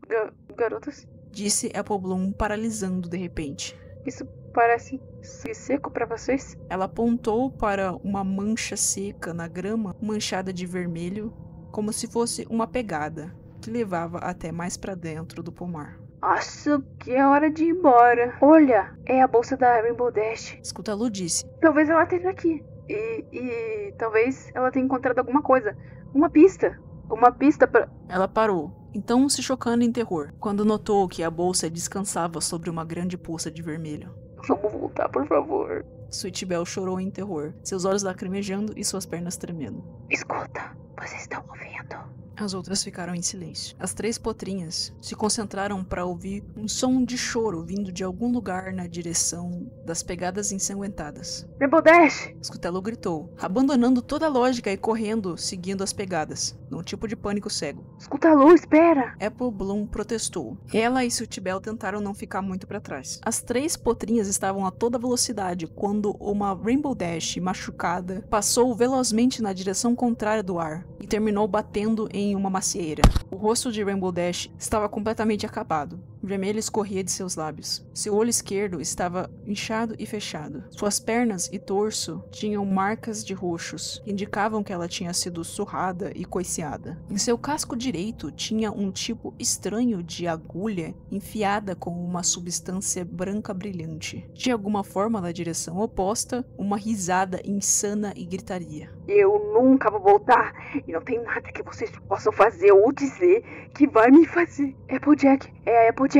Garotas? Disse Apple Bloom, paralisando de repente. Isso parece seco pra vocês? Ela apontou para uma mancha seca na grama, manchada de vermelho, como se fosse uma pegada, que levava até mais pra dentro do pomar. Acho que é hora de ir embora. Olha, é a bolsa da Rainbow Dash. Scootaloo disse. Talvez ela esteja aqui. E talvez ela tenha encontrado alguma coisa. Uma pista. Uma pista pra... Ela parou, então se chocando em terror, quando notou que a bolsa descansava sobre uma grande poça de vermelho. Vamos voltar, por favor. Sweet Belle chorou em terror, seus olhos lacrimejando e suas pernas tremendo. Escuta, vocês estão ouvindo? As outras ficaram em silêncio. As 3 potrinhas se concentraram para ouvir um som de choro vindo de algum lugar na direção das pegadas ensanguentadas. Rainbow Dash! Scutelo gritou, abandonando toda a lógica e correndo, seguindo as pegadas, num tipo de pânico cego. Scutalu, espera! Apple Bloom protestou. Ela e Sweet Belle tentaram não ficar muito para trás. As 3 potrinhas estavam a toda velocidade quando uma Rainbow Dash machucada passou velozmente na direção contrária do ar e terminou batendo em uma macieira. O rosto de Rainbow Dash estava completamente acabado. Vermelho escorria de seus lábios. Seu olho esquerdo estava inchado e fechado. Suas pernas e torso tinham marcas de roxos, que indicavam que ela tinha sido surrada e coiceada. Em seu casco direito tinha um tipo estranho de agulha enfiada com uma substância branca brilhante. De alguma forma, na direção oposta, uma risada insana e gritaria. Eu nunca vou voltar e não tem nada que vocês possam fazer ou dizer que vai me fazer. Applejack, é a Applejack.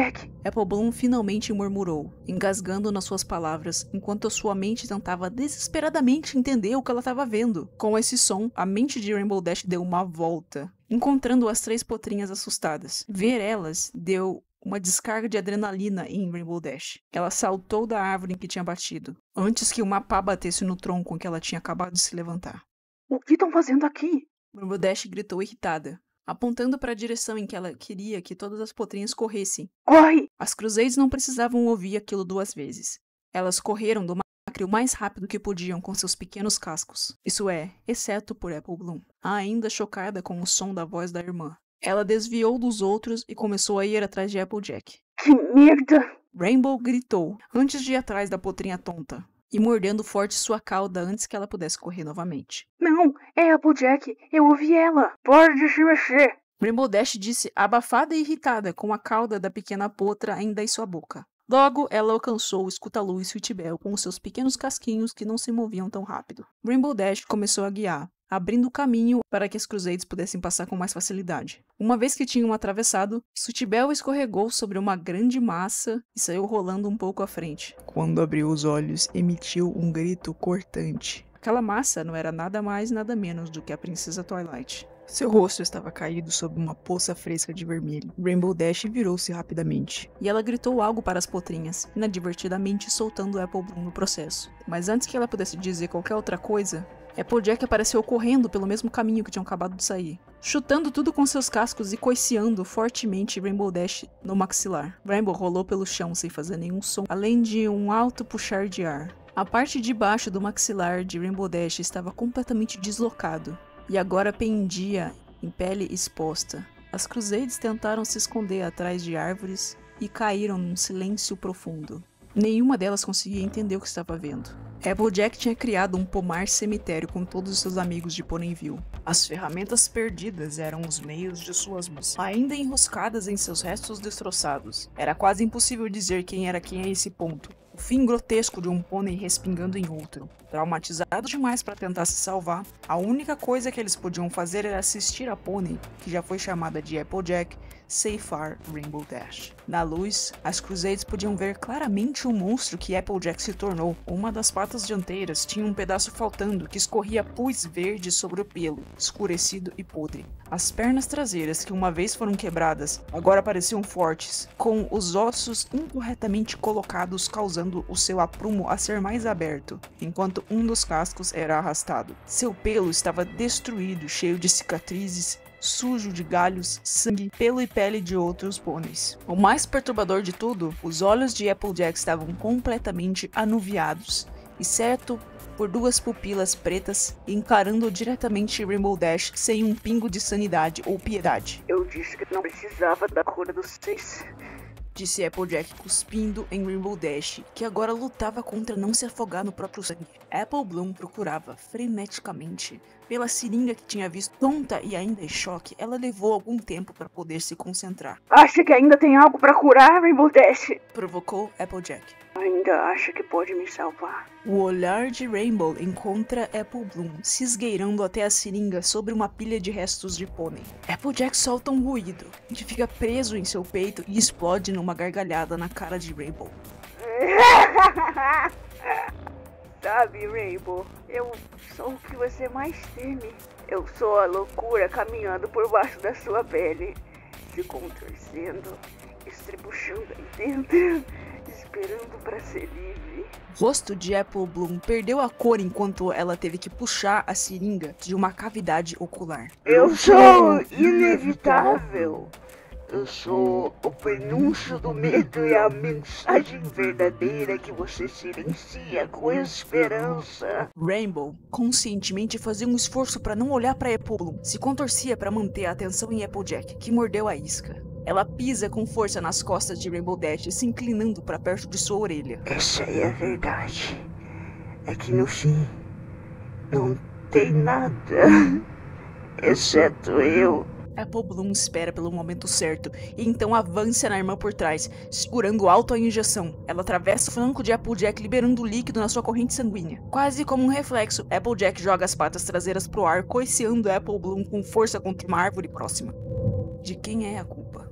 Apple Bloom finalmente murmurou, engasgando nas suas palavras, enquanto sua mente tentava desesperadamente entender o que ela estava vendo. Com esse som, a mente de Rainbow Dash deu uma volta, encontrando as 3 potrinhas assustadas. Ver elas deu uma descarga de adrenalina em Rainbow Dash. Ela saltou da árvore em que tinha batido, antes que uma pá batesse no tronco em que ela tinha acabado de se levantar. O que estão fazendo aqui? Rainbow Dash gritou irritada, apontando para a direção em que ela queria que todas as potrinhas corressem. Corre! As Cruzades não precisavam ouvir aquilo 2 vezes. Elas correram do macre o mais rápido que podiam com seus pequenos cascos. Isso é, exceto por Apple Bloom, ainda chocada com o som da voz da irmã. Ela desviou dos outros e começou a ir atrás de Applejack. Que merda! Rainbow gritou, antes de ir atrás da potrinha tonta, e mordendo forte sua cauda antes que ela pudesse correr novamente. Não, é Applejack, eu ouvi ela. Pode de se mexer. Rainbow Dash disse abafada e irritada, com a cauda da pequena potra ainda em sua boca. Logo, ela alcançou Scutalu e Sweet Belle com seus pequenos casquinhos que não se moviam tão rápido. Rainbow Dash começou a guiar, abrindo caminho para que as Cruzades pudessem passar com mais facilidade. Uma vez que tinham atravessado, Sweet Belle escorregou sobre uma grande massa e saiu rolando um pouco à frente. Quando abriu os olhos, emitiu um grito cortante. Aquela massa não era nada mais nada menos do que a Princesa Twilight. Seu rosto estava caído sob uma poça fresca de vermelho. Rainbow Dash virou-se rapidamente, e ela gritou algo para as potrinhas, inadvertidamente soltando Apple Bloom no processo. Mas antes que ela pudesse dizer qualquer outra coisa, Applejack apareceu correndo pelo mesmo caminho que tinham acabado de sair, chutando tudo com seus cascos e coiceando fortemente Rainbow Dash no maxilar. Rainbow rolou pelo chão sem fazer nenhum som, além de um alto puxar de ar. A parte de baixo do maxilar de Rainbow Dash estava completamente deslocado, e agora pendia em pele exposta. As Cruzades tentaram se esconder atrás de árvores e caíram num silêncio profundo. Nenhuma delas conseguia entender o que estava vendo. Applejack tinha criado um pomar cemitério com todos os seus amigos de Ponyville. As ferramentas perdidas eram os meios de suas mãos, ainda enroscadas em seus restos destroçados. Era quase impossível dizer quem era quem a esse ponto. O fim grotesco de um pônei respingando em outro. Traumatizado demais para tentar se salvar, a única coisa que eles podiam fazer era assistir a pônei, que já foi chamada de Applejack, ceifar Rainbow Dash. Na luz, as Cruzades podiam ver claramente o monstro que Applejack se tornou. Uma das patas dianteiras tinha um pedaço faltando que escorria pus verde sobre o pelo, escurecido e podre. As pernas traseiras, que uma vez foram quebradas, agora pareciam fortes, com os ossos incorretamente colocados causando o seu aprumo a ser mais aberto, enquanto um dos cascos era arrastado. Seu pelo estava destruído, cheio de cicatrizes, sujo de galhos, sangue, pelo e pele de outros pôneis. O mais perturbador de tudo, os olhos de Applejack estavam completamente anuviados, exceto por 2 pupilas pretas encarando diretamente Rainbow Dash sem um pingo de sanidade ou piedade. Eu disse que não precisava da cura dos 6. Disse Applejack cuspindo em Rainbow Dash, que agora lutava contra não se afogar no próprio sangue. Apple Bloom procurava freneticamente pela seringa que tinha visto. Tonta e ainda em choque, ela levou algum tempo para poder se concentrar. Acha que ainda tem algo para curar, Rainbow Dash? Provocou Applejack. Ainda acha que pode me salvar? O olhar de Rainbow encontra Apple Bloom se esgueirando até a seringa sobre uma pilha de restos de pônei. Applejack solta um ruído, que fica preso em seu peito e explode numa gargalhada na cara de Rainbow. Sabe, Rainbow, eu sou o que você mais teme. Eu sou a loucura caminhando por baixo da sua pele, se contorcendo, estribuchando aí dentro, esperando pra ser livre. O rosto de Apple Bloom perdeu a cor enquanto ela teve que puxar a seringa de uma cavidade ocular. Eu sou inevitável. Eu sou o prenúncio do medo e a mensagem verdadeira que você silencia com esperança. Rainbow conscientemente fazia um esforço para não olhar para Apple Bloom, se contorcia para manter a atenção em Applejack, que mordeu a isca. Ela pisa com força nas costas de Rainbow Dash, se inclinando para perto de sua orelha. Essa é a verdade. É que no fim, não tem nada, exceto eu. Apple Bloom espera pelo momento certo e então avança na irmã por trás, segurando alto a injeção. Ela atravessa o flanco de Applejack, liberando líquido na sua corrente sanguínea. Quase como um reflexo, Applejack joga as patas traseiras pro ar, coiceando Apple Bloom com força contra uma árvore próxima. De quem é a culpa?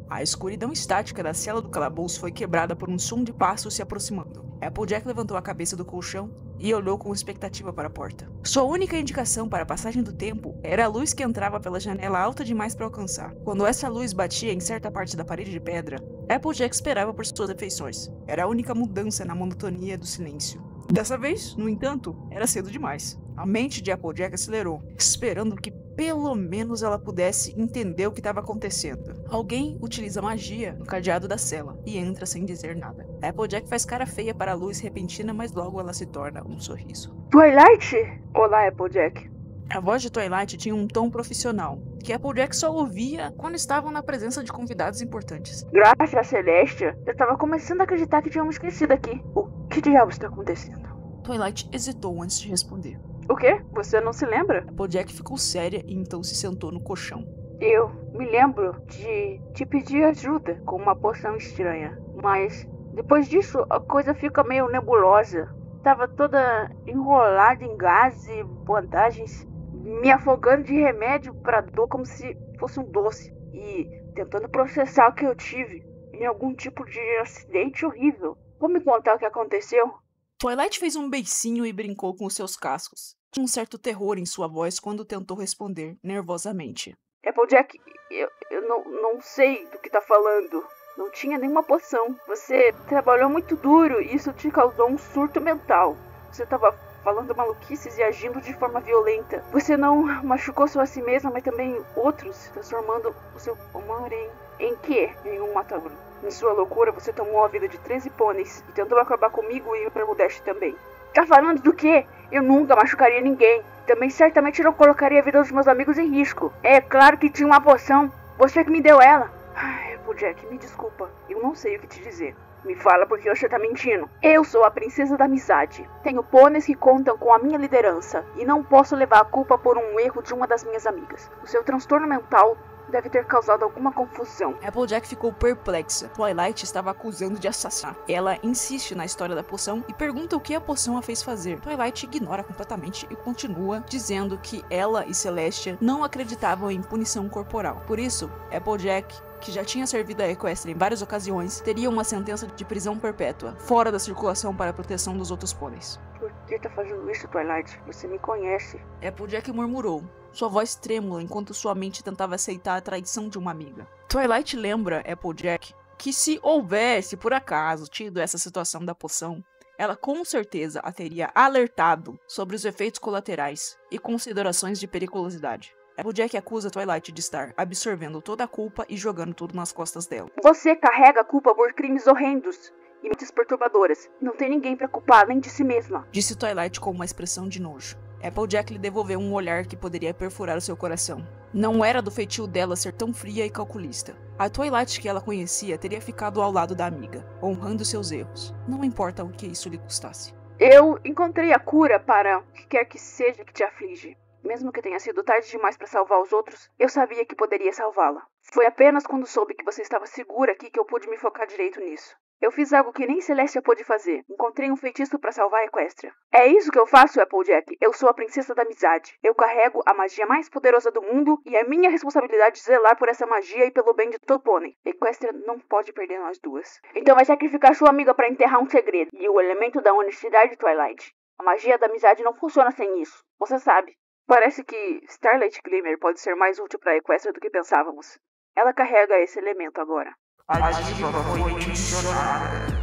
A escuridão estática da cela do calabouço foi quebrada por um som de passos se aproximando. Applejack levantou a cabeça do colchão e olhou com expectativa para a porta. Sua única indicação para a passagem do tempo era a luz que entrava pela janela alta demais para alcançar. Quando essa luz batia em certa parte da parede de pedra, Applejack esperava por suas refeições. Era a única mudança na monotonia do silêncio. Dessa vez, no entanto, era cedo demais. A mente de Applejack acelerou, esperando que pelo menos ela pudesse entender o que estava acontecendo. Alguém utiliza magia no cadeado da cela e entra sem dizer nada. Applejack faz cara feia para a luz repentina, mas logo ela se torna um sorriso. Twilight? Olá, Applejack. A voz de Twilight tinha um tom profissional, que Applejack só ouvia quando estavam na presença de convidados importantes. Graças a Celestia, eu estava começando a acreditar que tínhamos esquecido aqui. O que diabos está acontecendo? Twilight hesitou antes de responder. O quê? Você não se lembra? Applejack ficou séria e então se sentou no colchão. Eu me lembro de te pedir ajuda com uma poção estranha, mas depois disso a coisa fica meio nebulosa. Tava toda enrolada em gases e bandagens, me afogando de remédio pra dor como se fosse um doce e tentando processar o que eu tive em algum tipo de acidente horrível. Vou me contar o que aconteceu? Twilight fez um beicinho e brincou com os seus cascos. Tinha um certo terror em sua voz quando tentou responder, nervosamente. Applejack, eu não sei do que tá falando. Não tinha nenhuma poção. Você trabalhou muito duro e isso te causou um surto mental. Você tava falando maluquices e agindo de forma violenta. Você não machucou só a si mesma, mas também outros, transformando o seu humor em quê? Em um matador. Em sua loucura, você tomou a vida de 13 pôneis e tentou acabar comigo e o Rainbow Dash também. Tá falando do quê? Eu nunca machucaria ninguém. Também certamente não colocaria a vida dos meus amigos em risco. É claro que tinha uma poção. Você que me deu ela. Ai, Applejack, me desculpa. Eu não sei o que te dizer. Me fala porque você tá mentindo. Eu sou a princesa da amizade. Tenho pôneis que contam com a minha liderança. E não posso levar a culpa por um erro de uma das minhas amigas. O seu transtorno mental deve ter causado alguma confusão. Applejack ficou perplexa. Twilight estava acusando de assassinar. Ela insiste na história da poção e pergunta o que a poção a fez fazer. Twilight ignora completamente e continua dizendo que ela e Celestia não acreditavam em punição corporal. Por isso, Applejack, que já tinha servido a Equestria em várias ocasiões, teria uma sentença de prisão perpétua, fora da circulação para a proteção dos outros pôneis. Por que tá fazendo isso, Twilight? Você me conhece. Applejack murmurou, sua voz trêmula enquanto sua mente tentava aceitar a traição de uma amiga. Twilight lembra Applejack que se houvesse, por acaso, tido essa situação da poção, ela com certeza a teria alertado sobre os efeitos colaterais e considerações de periculosidade. Applejack acusa Twilight de estar absorvendo toda a culpa e jogando tudo nas costas dela. Você carrega a culpa por crimes horrendos e mentes perturbadoras. Não tem ninguém pra culpar além de si mesma, disse Twilight com uma expressão de nojo. Applejack lhe devolveu um olhar que poderia perfurar o seu coração. Não era do feitio dela ser tão fria e calculista. A Twilight que ela conhecia teria ficado ao lado da amiga, honrando seus erros, não importa o que isso lhe custasse. Eu encontrei a cura para o que quer que seja que te aflige. Mesmo que tenha sido tarde demais para salvar os outros, eu sabia que poderia salvá-la. Foi apenas quando soube que você estava segura aqui que eu pude me focar direito nisso. Eu fiz algo que nem Celestia pôde fazer. Encontrei um feitiço para salvar a Equestria. É isso que eu faço, Applejack. Eu sou a princesa da amizade. Eu carrego a magia mais poderosa do mundo e é minha responsabilidade zelar por essa magia e pelo bem de todo pônei. Equestria não pode perder nós duas. Então vai sacrificar sua amiga para enterrar um segredo. E o elemento da honestidade, Twilight. A magia da amizade não funciona sem isso. Você sabe. Parece que Starlight Glimmer pode ser mais útil para Equestria do que pensávamos. Ela carrega esse elemento agora.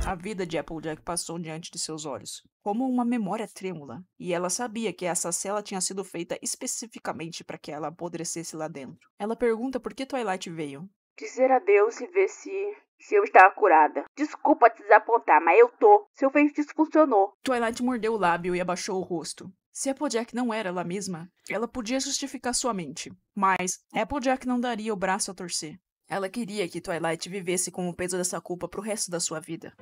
A vida de Applejack passou diante de seus olhos, como uma memória trêmula, e ela sabia que essa cela tinha sido feita especificamente para que ela apodrecesse lá dentro. Ela pergunta por que Twilight veio. Dizer adeus e ver se eu estava curada. Desculpa te desapontar, mas eu tô. Seu feitiço funcionou. Twilight mordeu o lábio e abaixou o rosto. Se Applejack não era ela mesma, ela podia justificar sua mente, mas Applejack não daria o braço a torcer. Ela queria que Twilight vivesse com o peso dessa culpa pro resto da sua vida.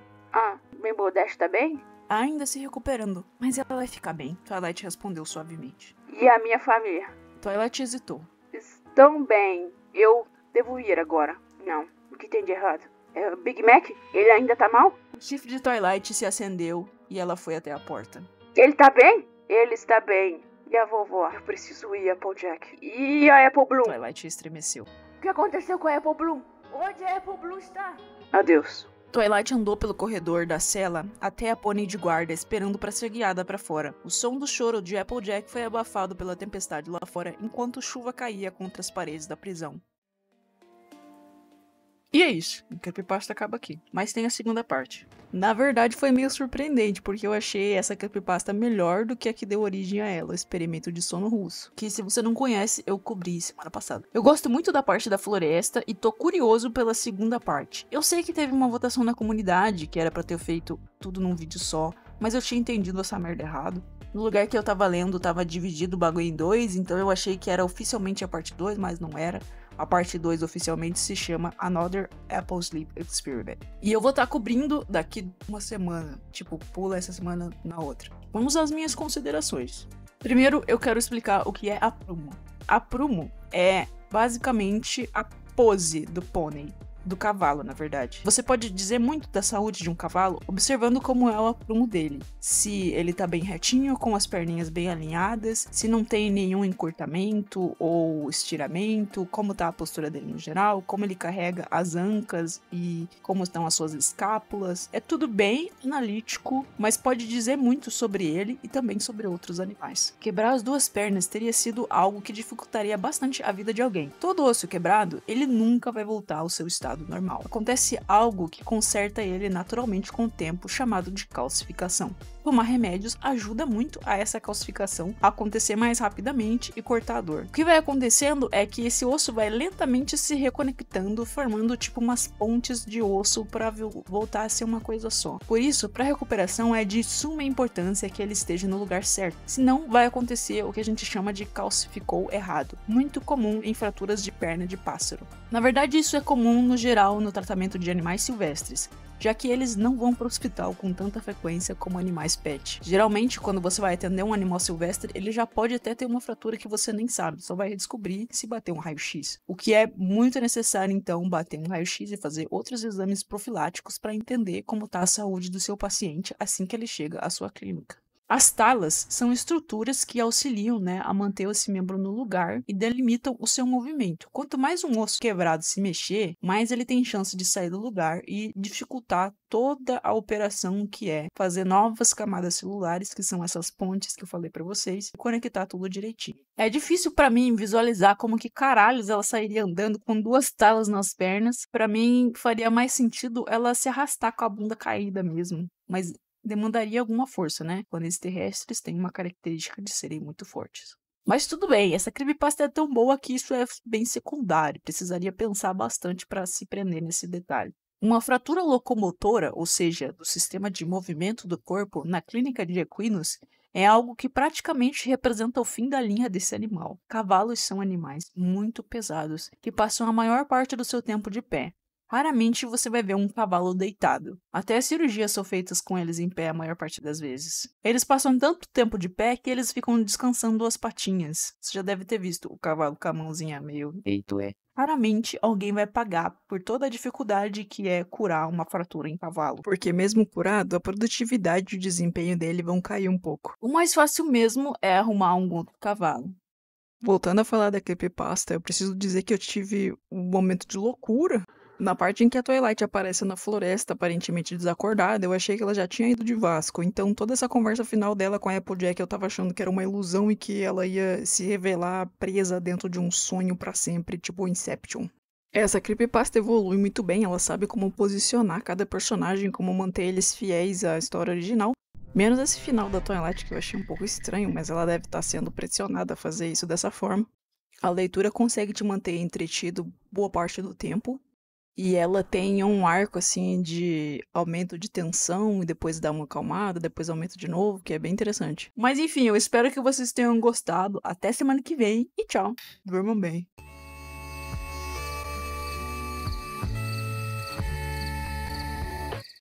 Rainbow Dash tá bem? Ainda se recuperando, mas ela vai ficar bem, Twilight respondeu suavemente. E a minha família? Twilight hesitou. Estão bem. Eu devo ir agora. Não. O que tem de errado? É o Big Mac? Ele ainda tá mal? O chifre de Twilight se acendeu e ela foi até a porta. Ele tá bem? Ele está bem. E a vovó? Eu preciso ir, Applejack. E a Apple Bloom? Twilight estremeceu. O que aconteceu com a Apple Bloom? Onde a Apple Bloom está? Adeus. Twilight andou pelo corredor da cela até a pônei de guarda, esperando para ser guiada para fora. O som do choro de Applejack foi abafado pela tempestade lá fora, enquanto chuva caía contra as paredes da prisão. E é isso, o Creepypasta acaba aqui, mas tem a segunda parte. Na verdade foi meio surpreendente, porque eu achei essa Creepypasta melhor do que a que deu origem a ela, o Experimento de Sono Russo, que se você não conhece, eu cobri semana passada. Eu gosto muito da parte da floresta e tô curioso pela segunda parte. Eu sei que teve uma votação na comunidade, que era pra ter feito tudo num vídeo só, mas eu tinha entendido essa merda errado. No lugar que eu tava lendo, tava dividido o bagulho em dois, então eu achei que era oficialmente a parte 2, mas não era. A parte 2 oficialmente se chama Another Apple Sleep Experiment. E eu vou estar cobrindo daqui uma semana. Tipo, pula essa semana na outra. Vamos às minhas considerações. Primeiro, eu quero explicar o que é a prumo. A prumo é basicamente a pose do pônei. Do cavalo, na verdade. Você pode dizer muito da saúde de um cavalo observando como é o aprumo dele. Se ele tá bem retinho, com as perninhas bem alinhadas, se não tem nenhum encurtamento ou estiramento, como tá a postura dele no geral, como ele carrega as ancas e como estão as suas escápulas. É tudo bem analítico, mas pode dizer muito sobre ele e também sobre outros animais. Quebrar as duas pernas teria sido algo que dificultaria bastante a vida de alguém. Todo osso quebrado, ele nunca vai voltar ao seu estado normal. Acontece algo que conserta ele naturalmente com o tempo, chamado de calcificação. Tomar remédios ajuda muito a essa calcificação acontecer mais rapidamente e cortar a dor. O que vai acontecendo é que esse osso vai lentamente se reconectando, formando tipo umas pontes de osso para voltar a ser uma coisa só. Por isso, para a recuperação é de suma importância que ele esteja no lugar certo, senão vai acontecer o que a gente chama de calcificou errado, muito comum em fraturas de perna de pássaro. Na verdade, isso é comum no geral no tratamento de animais silvestres, já que eles não vão para o hospital com tanta frequência como animais pet. Geralmente, quando você vai atender um animal silvestre, ele já pode até ter uma fratura que você nem sabe, só vai descobrir se bater um raio-x. O que é muito necessário, então, bater um raio-x e fazer outros exames profiláticos para entender como está a saúde do seu paciente assim que ele chega à sua clínica. As talas são estruturas que auxiliam, a manter esse membro no lugar e delimitam o seu movimento. Quanto mais um osso quebrado se mexer, mais ele tem chance de sair do lugar e dificultar toda a operação que é fazer novas camadas celulares, que são essas pontes que eu falei pra vocês, e conectar tudo direitinho. É difícil pra mim visualizar como que caralhos ela sairia andando com duas talas nas pernas. Pra mim faria mais sentido ela se arrastar com a bunda caída mesmo, mas demandaria alguma força, Planetas terrestres têm uma característica de serem muito fortes. Mas tudo bem, essa creepypasta é tão boa que isso é bem secundário, precisaria pensar bastante para se prender nesse detalhe. Uma fratura locomotora, ou seja, do sistema de movimento do corpo, na clínica de equinos, é algo que praticamente representa o fim da linha desse animal. Cavalos são animais muito pesados, que passam a maior parte do seu tempo de pé. Raramente você vai ver um cavalo deitado. Até as cirurgias são feitas com eles em pé a maior parte das vezes. Eles passam tanto tempo de pé que eles ficam descansando as patinhas. Você já deve ter visto o cavalo com a mãozinha meio deito, Raramente alguém vai pagar por toda a dificuldade que é curar uma fratura em cavalo. Porque mesmo curado, a produtividade e o desempenho dele vão cair um pouco. O mais fácil mesmo é arrumar um outro cavalo. Voltando a falar da creepypasta, eu preciso dizer que eu tive um momento de loucura. Na parte em que a Twilight aparece na floresta, aparentemente desacordada, eu achei que ela já tinha ido de Vasco. Então toda essa conversa final dela com a Applejack eu tava achando que era uma ilusão e que ela ia se revelar presa dentro de um sonho pra sempre, tipo Inception. Essa creepypasta evolui muito bem, ela sabe como posicionar cada personagem, como manter eles fiéis à história original. Menos esse final da Twilight, que eu achei um pouco estranho, mas ela deve estar sendo pressionada a fazer isso dessa forma. A leitura consegue te manter entretido boa parte do tempo. E ela tem um arco, assim, de aumento de tensão e depois dá uma acalmada, depois aumenta de novo, que é bem interessante. Mas enfim, eu espero que vocês tenham gostado. Até semana que vem e tchau. Durmam bem.